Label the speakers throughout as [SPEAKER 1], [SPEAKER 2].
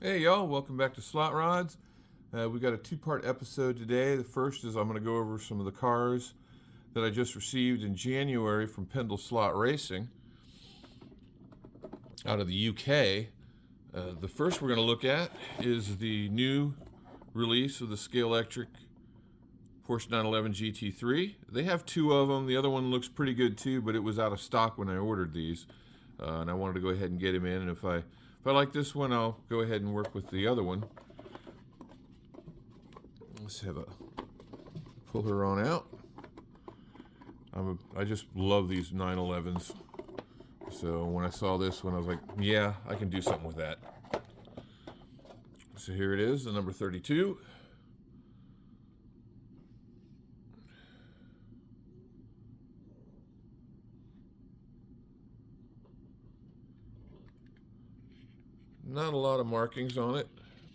[SPEAKER 1] Hey y'all, welcome back to Slot Rods. We got a two-part episode today. The first is I'm going to go over some of the cars that I just received in January from Pendle Slot Racing out of the UK. The first we're going to look at is the new release of the Scalextric Porsche 911 GT3. They have two of them. The other one looks pretty good too, but it was out of stock when I ordered these, and I wanted to go ahead and get them in. And if I like this one, I'll go ahead and work with the other one. Let's have a pull her on out. I just love these 911s. So when I saw this one, I was like, yeah, I can do something with that. So here it is, the number 32. Not a lot of markings on it,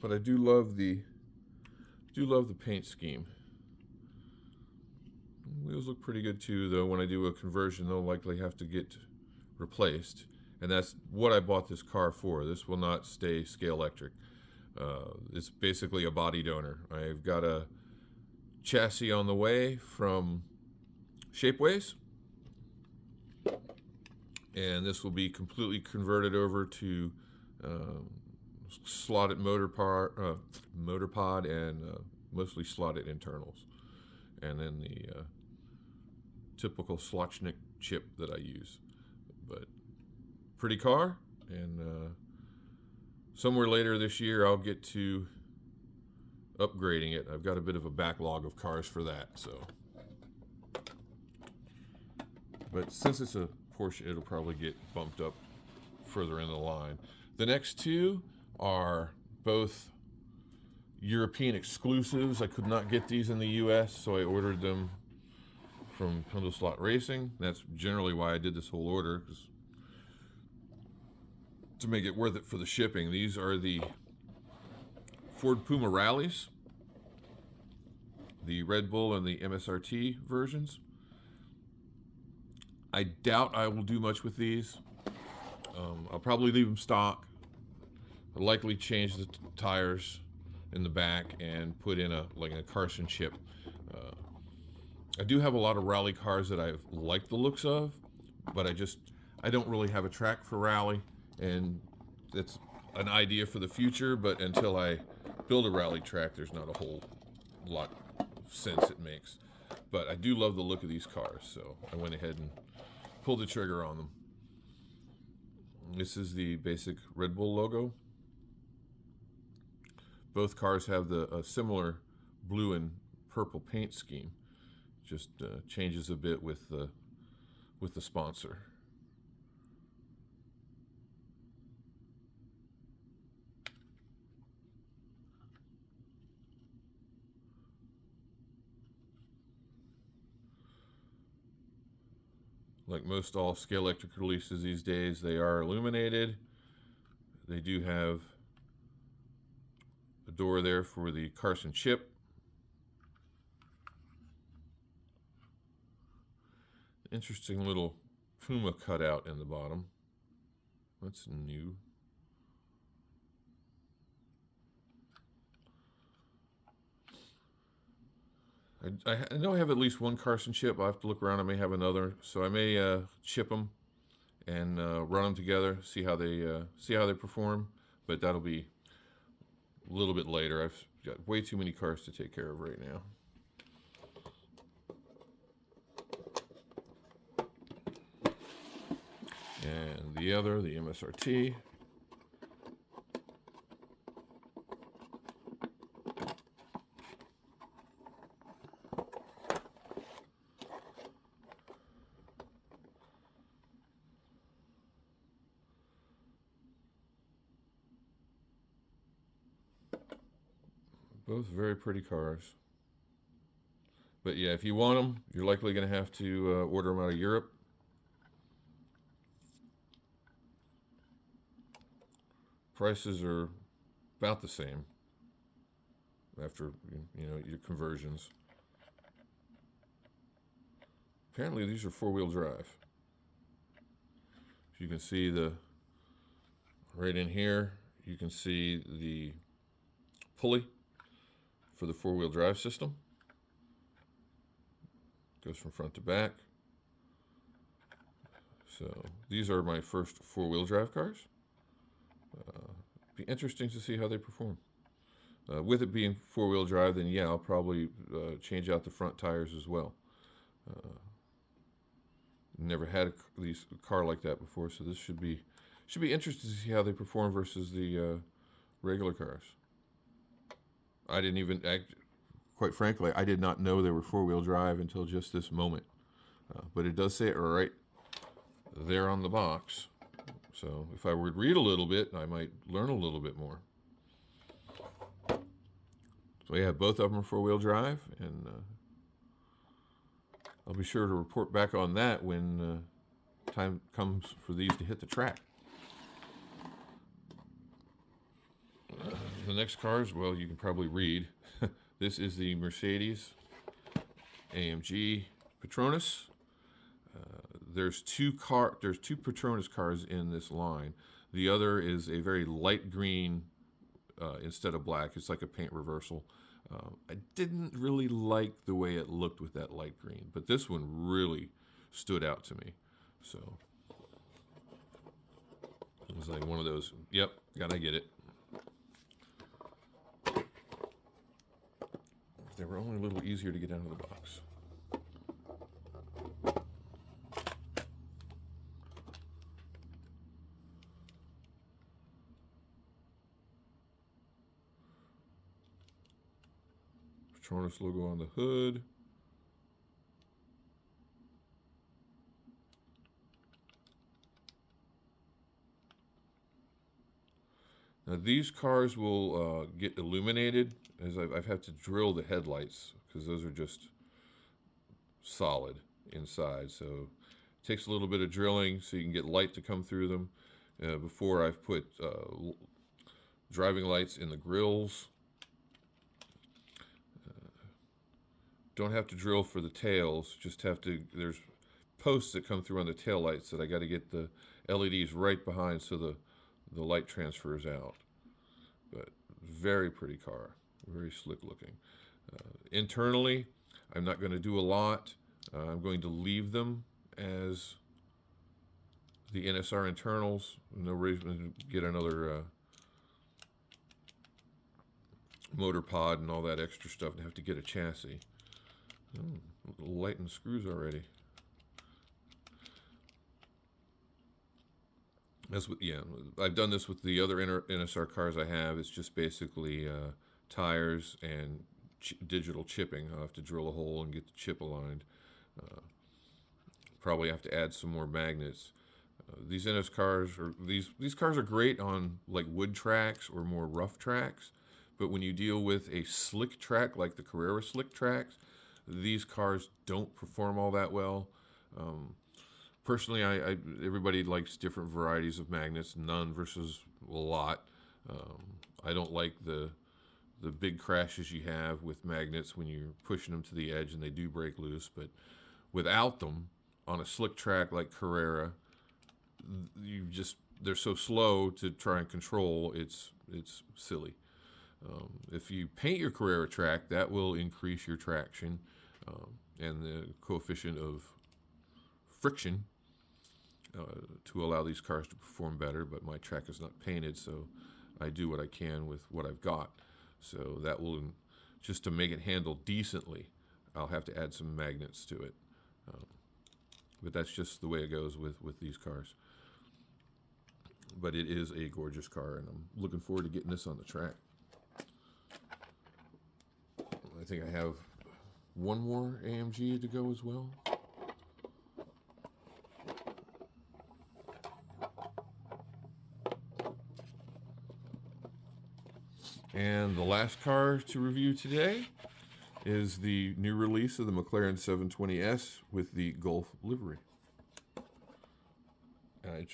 [SPEAKER 1] but I do love the paint scheme. Wheels look pretty good too, though. When I do a conversion, they'll likely have to get replaced, and that's what I bought this car for. This will not stay Scalextric. It's basically a body donor. I've got a chassis on the way from Shapeways, and this will be completely converted over to Slot.it motor pod and mostly Slot.it internals, and then the typical Scalextric chip that I use. But pretty car, and somewhere later this year I'll get to upgrading it. I've got a bit of a backlog of cars for that. So, but since it's a Porsche, it'll probably get bumped up further in the line. The next two are both European exclusives. I could not get these in the US, so I ordered them from Pendle Slot Racing. That's generally why I did this whole order, because to make it worth it for the shipping. These are the Ford Puma Rallies, the Red Bull and the MSRT versions. I doubt I will do much with these. I'll probably leave them stock. I'll likely change the tires in the back and put in a Carson chip. I do have a lot of rally cars that I like the looks of, but I don't really have a track for rally, and it's an idea for the future, but until I build a rally track, there's not a whole lot of sense it makes. But I do love the look of these cars, so I went ahead and pulled the trigger on them. This is the basic Red Bull logo. Both cars have a similar blue and purple paint scheme. Just changes a bit with the sponsor. Like most all Scalextric releases these days, they are illuminated. They do have a door there for the Carson chip. Interesting little Puma cutout in the bottom. That's new. I know I have at least one Carson chip. I'll have to look around. I may have another, so I may chip them and run them together, see how they perform. But that'll be a little bit later. I've got way too many cars to take care of right now. And the other, the MSRT. Both very pretty cars. But yeah, if you want them, you're likely going to have to order them out of Europe. Prices are about the same after your conversions. Apparently these are four-wheel drive. You can see right in here, you can see the pulley for the four-wheel drive system. Goes from front to back. So these are my first four-wheel drive cars. Be interesting to see how they perform. With it being four-wheel drive, then yeah, I'll probably change out the front tires as well. Never had a car like that before, so this should be interesting to see how they perform versus the regular cars. I didn't even quite frankly, I did not know they were four-wheel drive until just this moment. But it does say it right there on the box. So if I would read a little bit, I might learn a little bit more. So yeah, both of them are four-wheel drive, and I'll be sure to report back on that when time comes for these to hit the track. The next cars, well, you can probably read. This is the Mercedes AMG Petronas. There's two Petronas cars in this line. The other is a very light green instead of black. It's like a paint reversal. I didn't really like the way it looked with that light green, but this one really stood out to me. So it was like one of those, yep, gotta get it. They were only a little easier to get out of the box. Petronas logo on the hood. Now these cars will get illuminated as I've had to drill the headlights because those are just solid inside. So it takes a little bit of drilling so you can get light to come through them. Before I've put driving lights in the grills. Don't have to drill for the tails, just have to, there's posts that come through on the tail lights that I got to get the LEDs right behind so the light transfers out. But very pretty car, very slick looking. Internally, I'm not going to do a lot. I'm going to leave them as the NSR internals. No reason to get another motor pod and all that extra stuff and have to get a chassis. Lighten screws already. That's what, yeah, I've done this with the other NSR cars I have. It's just basically tires and digital chipping. I'll have to drill a hole and get the chip aligned. Probably have to add some more magnets. These NS cars are these cars are great on like wood tracks or more rough tracks, but when you deal with a slick track like the Carrera slick tracks, these cars don't perform all that well. Personally, everybody likes different varieties of magnets, none versus a lot. I don't like the big crashes you have with magnets when you're pushing them to the edge and they do break loose. But without them, on a slick track like Carrera, they're so slow to try and control. It's silly. If you paint your Carrera track, that will increase your traction and the coefficient of friction to allow these cars to perform better. But my track is not painted, so I do what I can with what I've got. So that will, just to make it handle decently, I'll have to add some magnets to it. But that's just the way it goes with these cars. But it is a gorgeous car, and I'm looking forward to getting this on the track. I think I have one more AMG to go as well. And the last car to review today is the new release of the McLaren 720S with the Gulf livery. And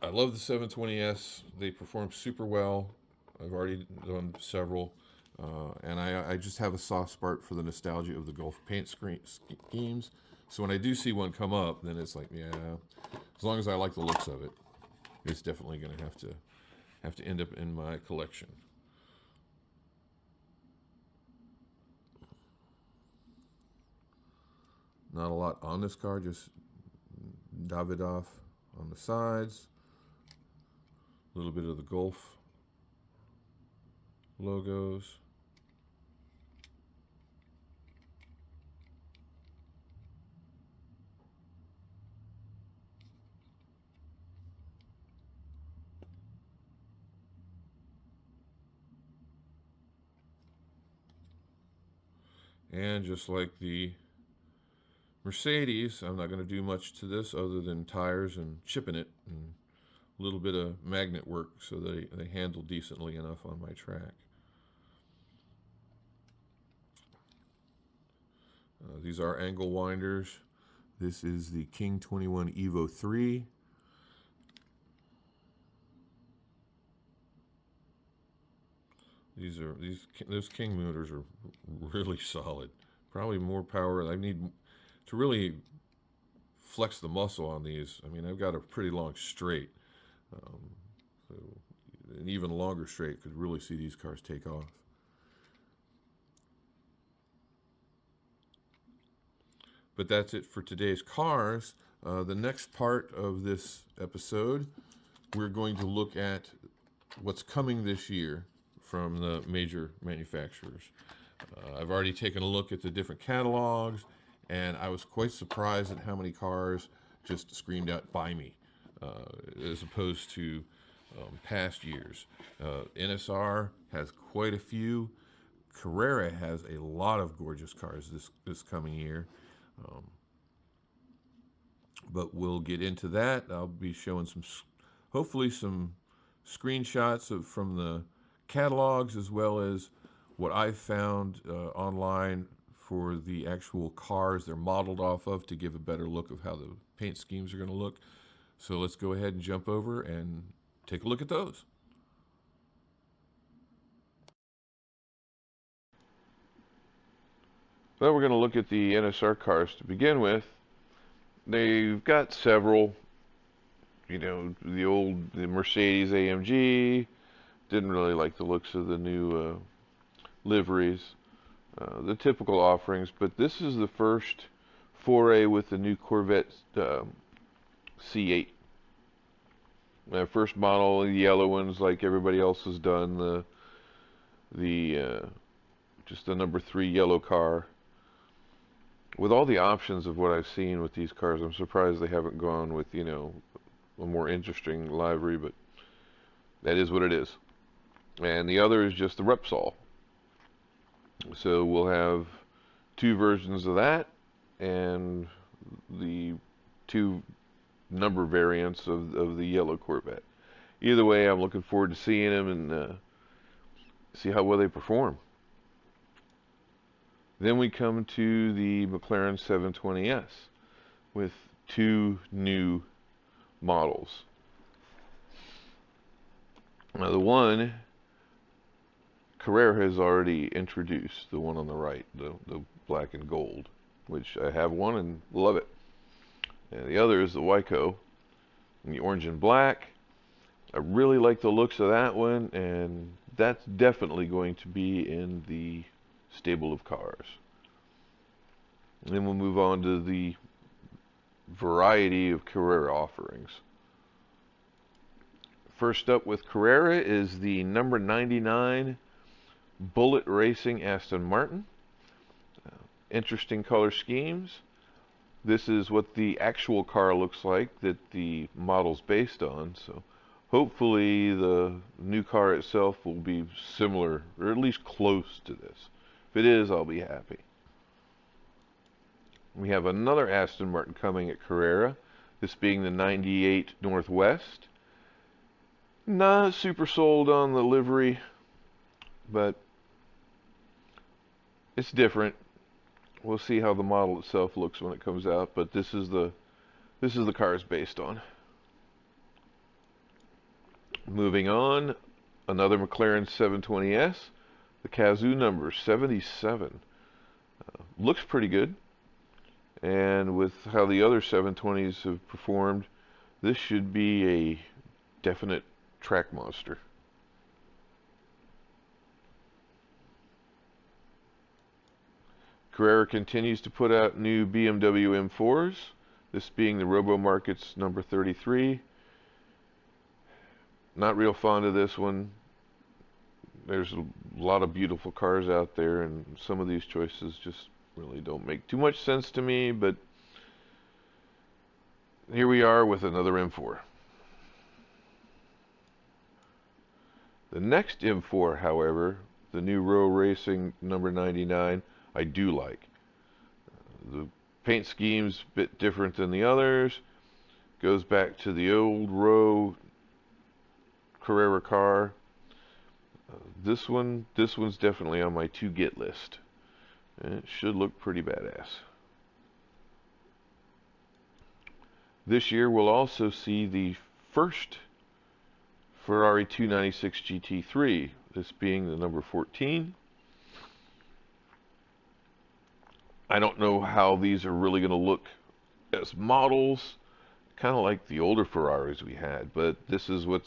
[SPEAKER 1] I love the 720S. They perform super well. I've already done several. And I just have a soft spot for the nostalgia of the Gulf paint schemes. So when I do see one come up, then it's like, yeah, as long as I like the looks of it. it's definitely going to have to end up in my collection. Not a lot on this car, just Davidoff on the sides, a little bit of the Gulf logos. And just like the Mercedes, I'm not going to do much to this other than tires and chipping it and a little bit of magnet work so they handle decently enough on my track. These are angle winders. This is the King 21 Evo 3. Those King motors are really solid. Probably more power. I need to really flex the muscle on these. I mean, I've got a pretty long straight. So an even longer straight could really see these cars take off. But that's it for today's cars. The next part of this episode, we're going to look at what's coming this year from the major manufacturers. I've already taken a look at the different catalogs, and I was quite surprised at how many cars just screamed out, "Buy me," as opposed to past years. NSR has quite a few. Carrera has a lot of gorgeous cars this coming year. But we'll get into that. I'll be showing hopefully some screenshots from the catalogs, as well as what I've found online for the actual cars they're modeled off of, to give a better look of how the paint schemes are going to look. So let's go ahead and jump over and take a look at those. Well, we're going to look at the NSR cars to begin with. They've got several, the Mercedes AMG. Didn't really like the looks of the new liveries, the typical offerings, but this is the first foray with the new Corvette C8. First model, the yellow ones, like everybody else has done. Just the number 3 yellow car. With all the options of what I've seen with these cars, I'm surprised they haven't gone with, a more interesting livery, but that is what it is. And the other is just the Repsol. So we'll have 2 versions of that, and the 2 number variants of the yellow Corvette. Either way, I'm looking forward to seeing them and see how well they perform. Then we come to the McLaren 720S with 2 new models. Now the one, Carrera has already introduced, the one on the right, the black and gold, which I have one and love it. And the other is the Wyco in the orange and black. I really like the looks of that one, and that's definitely going to be in the stable of cars. And then we'll move on to the variety of Carrera offerings. First up with Carrera is the number 99 Bullet Racing Aston Martin. Interesting color schemes. This is what the actual car looks like that the model's based on, so hopefully the new car itself will be similar, or at least close to this. If it is, I'll be happy. We have another Aston Martin coming at Carrera, this being the 98 Northwest. Not super sold on the livery, but it's different. We'll see how the model itself looks when it comes out, but this is the car it's based on. Moving on, another McLaren 720S, the Kazoo number 77. Looks pretty good, and with how the other 720s have performed, this should be a
[SPEAKER 2] definite track monster. Carrera continues to put out new BMW M4s, this being the Robo Market's number 33. Not real fond of this one. There's a lot of beautiful cars out there, and some of these choices just really don't make too much sense to me, but here we are with another M4. The next M4, however, the new Row Racing number 99, I do like. The paint scheme's a bit different than the others. Goes back to the old Row Carrera car. This one's definitely on my to-get list. And it should look pretty badass. This year we'll also see the first Ferrari 296 GT3, this being the number 14. I don't know how these are really going to look as models, kind of like the older Ferraris we had, but this is what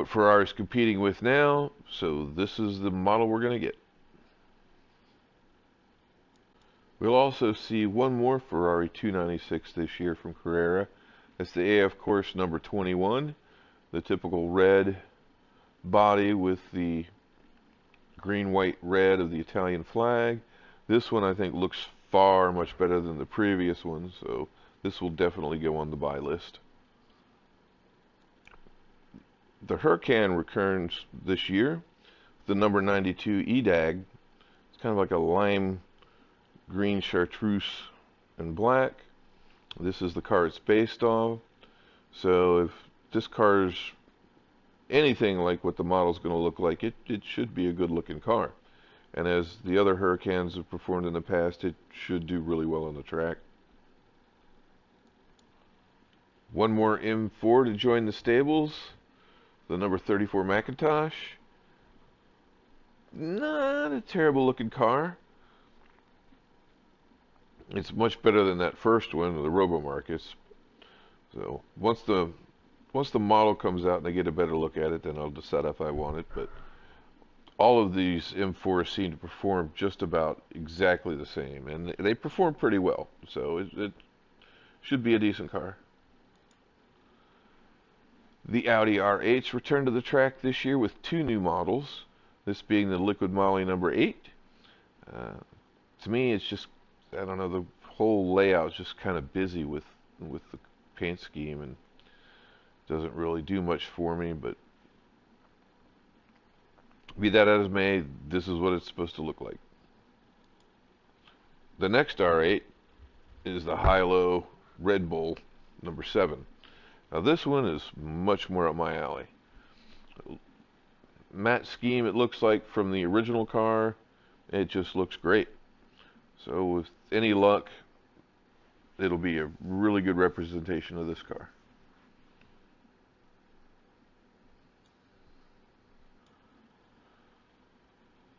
[SPEAKER 2] Ferrari's competing with now, so this is the model we're going to get. We'll also see one more Ferrari 296 this year from Carrera. That's the AF Course number 21, the typical red body with the green, white, red of the Italian flag. This one I think looks far much better than the previous one, so this will definitely go on the buy list. The Huracan returns this year, the number 92 EDAG. It's kind of like a lime green chartreuse and black. This is the car it's based on. So if this car's anything like what the model's going to look like, it should be a good looking car. And as the other Huracans have performed in the past, it should do really well on the track. One more M4 to join the stables. The number 34 Macintosh. Not a terrible looking car. It's much better than that first one, the Robo Markets. So once the model comes out and I get a better look at it, then I'll decide if I want it. But all of these M4s seem to perform just about exactly the same, and they perform pretty well. So it should be a decent car. The Audi R8's returned to the track this year with two new models, this being the Liquid Moly number 8. To me, it's just, I don't know, the whole layout is just kind of busy with the paint scheme and doesn't really do much for me, but be that as may, this is what it's supposed to look like. The next R8 is the high-low Red Bull number 7. Now this one is much more up my alley. Matte scheme it looks like from the original car. It just looks great. So with any luck, it'll be a really good representation of this car.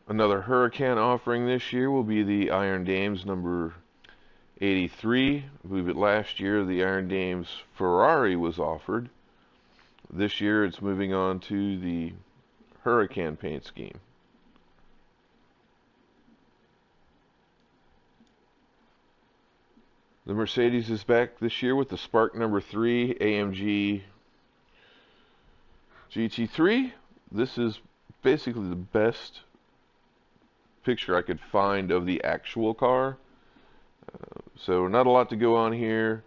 [SPEAKER 2] Another Huracan offering this year will be the Iron Dames number 83. I believe it last year the Iron Dames Ferrari was offered. This year it's moving on to the Huracan paint scheme. The Mercedes is back this year with the Spark number 3 AMG GT3. This is basically the best picture I could find of the actual car. So not a lot to go on here.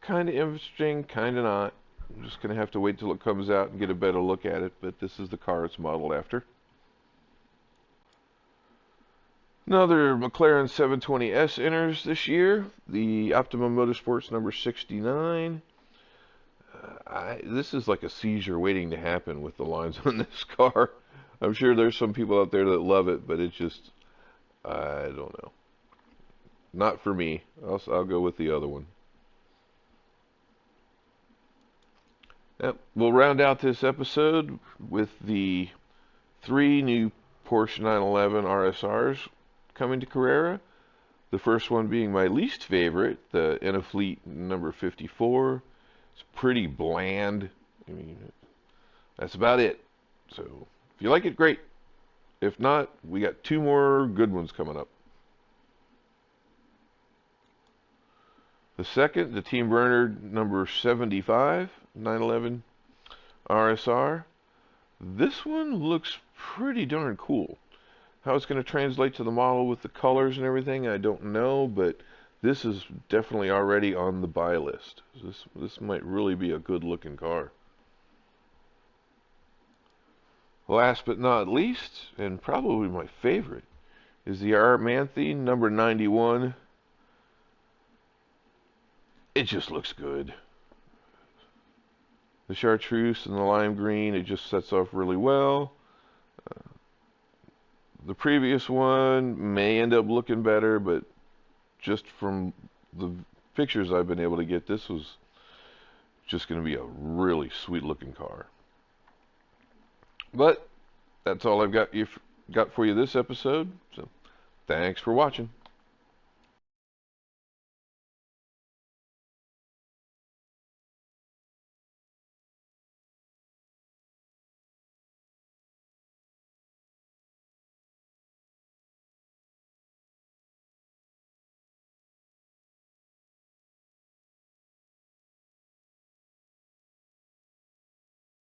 [SPEAKER 2] Kind of interesting, kind of not. I'm just going to have to wait till it comes out and get a better look at it, but this is the car it's modeled after. Another McLaren 720S enters this year, the Optimum Motorsports number 69. This is like a seizure waiting to happen with the lines on this car. I'm sure there's some people out there that love it, but it's just, I don't know. Not for me. I'll go with the other one. Yep, we'll round out this episode with the 3 new Porsche 911 RSRs coming to Carrera. The first one being my least favorite, the Fleet number 54. It's pretty bland. I mean, that's about it. So if you like it, great. If not, we got 2 more good ones coming up. The second, the Team Bernard number 75, 911 RSR. This one looks pretty darn cool. How it's going to translate to the model with the colors and everything, I don't know, but this is definitely already on the buy list. This might really be a good looking car. Last but not least, and probably my favorite, is the Armanthe number 91. It just looks good. The chartreuse and the lime green, it just sets off really well. The previous one may end up looking better, but just from the pictures I've been able to get, this was just going to be a really sweet looking car. But that's all I've got for you this episode. So thanks for watching.